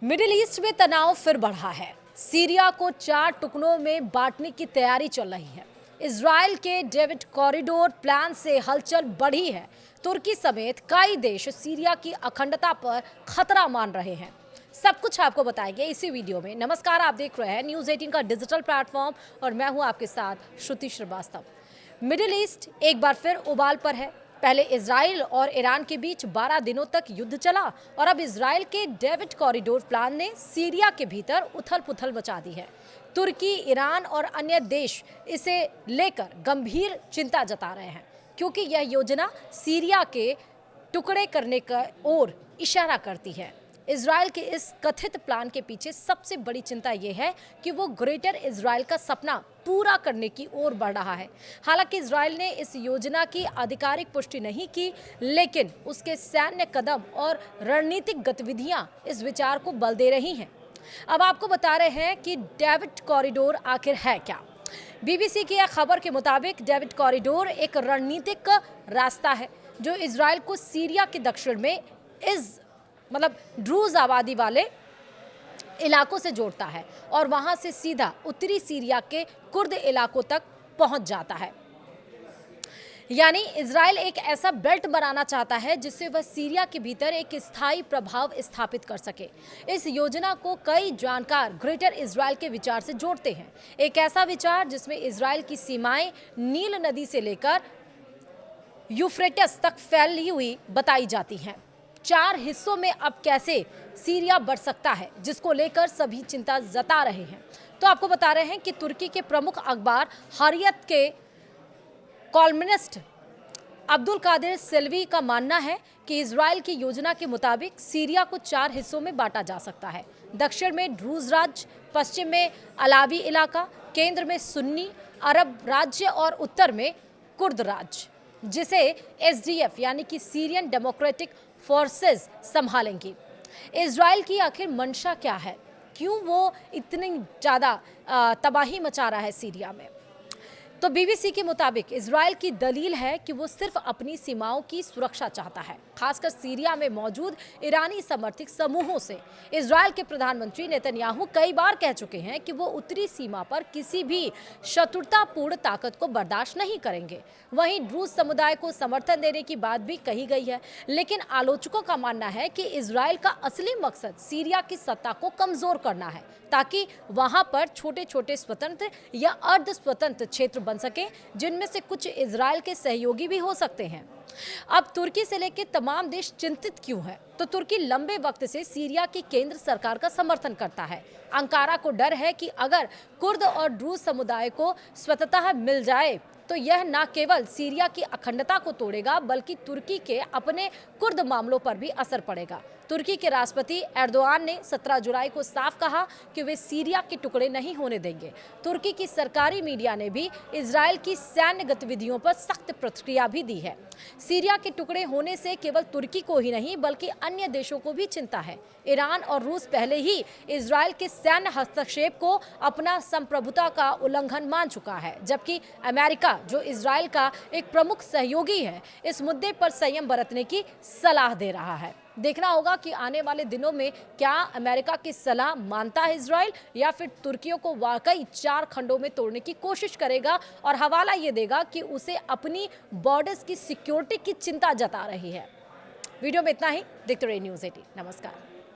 Middle east में तनाव फिर बढ़ा है। सीरिया को 4 टुकड़ों में बांटने की तैयारी चल रही है। इजराइल के डेविड कॉरिडोर प्लान से हलचल बढ़ी है। तुर्की समेत कई देश सीरिया की अखंडता पर खतरा मान रहे हैं। सब कुछ आपको बताएंगे इसी वीडियो में। नमस्कार, आप देख रहे हैं न्यूज़ 18 का डिजिटल प्लेटफॉर्म और मैं हूं आपके साथ श्रुति श्रीवास्तव। मिडिल ईस्ट एक बार फिर उबाल पर है। पहले इजराइल और ईरान के बीच 12 दिनों तक युद्ध चला और अब इजराइल के डेविड कॉरिडोर प्लान ने सीरिया के भीतर उथल-पुथल मचा दी है। तुर्की, ईरान और अन्य देश इसे लेकर गंभीर चिंता जता रहे हैं क्योंकि यह योजना सीरिया के टुकड़े करने की ओर इशारा करती है। इजराइल के इस कथित प्लान के पीछे सबसे बड़ी चिंता यह है कि वो ग्रेटर इजराइल का सपना पूरा करने की ओर बढ़ रहा है। हालांकि इजराइल ने इस योजना की आधिकारिक पुष्टि नहीं की, लेकिन उसके सैन्य कदम और रणनीतिक गतिविधियां इस विचार को बल दे रही हैं। अब आपको बता रहे हैं कि डेविड कॉरिडोर आखिर है क्या। बीबीसी की खबर के मुताबिक डेविड कॉरिडोर एक रणनीतिक रास्ता है जो इजराइल को सीरिया के दक्षिण में ड्रूज आबादी वाले इलाकों से जोड़ता है और वहां से सीधा उत्तरी सीरिया के कुर्द इलाकों तक पहुंच जाता है। यानी इजराइल एक ऐसा बेल्ट बनाना चाहता है जिससे वह सीरिया के भीतर एक स्थायी प्रभाव स्थापित कर सके। इस योजना को कई जानकार ग्रेटर इजराइल के विचार से जोड़ते हैं। एक ऐसा विचार जिसमें इजराइल की सीमाएं नील नदी से लेकर यूफ्रेटस तक फैली हुई बताई जाती हैं। 4 हिस्सों में अब कैसे सीरिया बढ़ सकता है, जिसको लेकर सभी चिंता जता रहे हैं। तो आपको बता रहे हैं कि तुर्की के प्रमुख अखबार हरियत के कॉलमिनिस्ट अब्दुल कादिर सेल्वी का मानना है कि इजराइल की योजना के मुताबिक सीरिया को 4 हिस्सों में बांटा जा सकता है। दक्षिण में ड्रूज राज्य, पश्चिम में अलावी इलाका, केंद्र में सुन्नी अरब राज्य और उत्तर में कुर्द राज्य, जिसे एसडीएफ यानी कि सीरियन डेमोक्रेटिक फोर्सेस संभालेंगी। इजराइल की आखिर मंशा क्या है? क्यों वो इतनी ज़्यादा तबाही मचा रहा है सीरिया में? तो बीबीसी के मुताबिक इजराइल की दलील है कि वो सिर्फ अपनी सीमाओं की सुरक्षा चाहता है, खासकर सीरिया में मौजूद ईरानी समर्थित समूहों से। इजराइल के प्रधानमंत्री नेतन्याहू कई बार कह चुके हैं कि वो उत्तरी सीमा पर किसी भी शत्रुतापूर्ण ताकत को बर्दाश्त नहीं करेंगे। वहीं ड्रूज समुदाय को समर्थन देने की बात भी कही गई है, लेकिन आलोचकों का मानना है कि इजराइल का असली मकसद सीरिया की सत्ता को कमजोर करना है, ताकि वहां पर छोटे छोटे स्वतंत्र या अर्ध स्वतंत्र क्षेत्र बन सके, जिनमें से कुछ इजराइल के सहयोगी भी हो सकते हैं। अब तुर्की से लेकर तमाम देश चिंतित क्यों है? तो तुर्की लंबे वक्त से सीरिया की केंद्र सरकार का समर्थन करता है। अंकारा को डर है कि अगर कुर्द और ड्रूज समुदाय को स्वतंत्रता मिल जाए तो यह न केवल सीरिया की अखंडता को तोड़ेगा, बल्कि तुर्की के अपने कुर्द मामलों पर भी असर पड़ेगा। तुर्की के राष्ट्रपति एर्दोआन ने 17 जुलाई को साफ कहा कि वे सीरिया के टुकड़े नहीं होने देंगे। तुर्की की सरकारी मीडिया ने भी इजराइल की सैन्य गतिविधियों पर सख्त प्रतिक्रिया भी दी है। सीरिया के टुकड़े होने से केवल तुर्की को ही नहीं बल्कि अन्य देशों को भी चिंता है। ईरान और रूस पहले ही इजराइल के सैन्य हस्तक्षेप को अपना संप्रभुता का उल्लंघन मान चुका है, जबकि अमेरिका, जो इजराइल का एक प्रमुख सहयोगी है, इस मुद्दे पर संयम बरतने की सलाह दे रहा है। देखना होगा कि आने वाले दिनों में क्या अमेरिका की सलाह मानता है इजराइल, या फिर तुर्कियों को वाकई 4 खंडों में तोड़ने की कोशिश करेगा और हवाला ये देगा कि उसे अपनी बॉर्डर्स की सिक्योरिटी की चिंता जता रही है। वीडियो में इतना ही। देखते रहिए न्यूज़ 18। नमस्कार।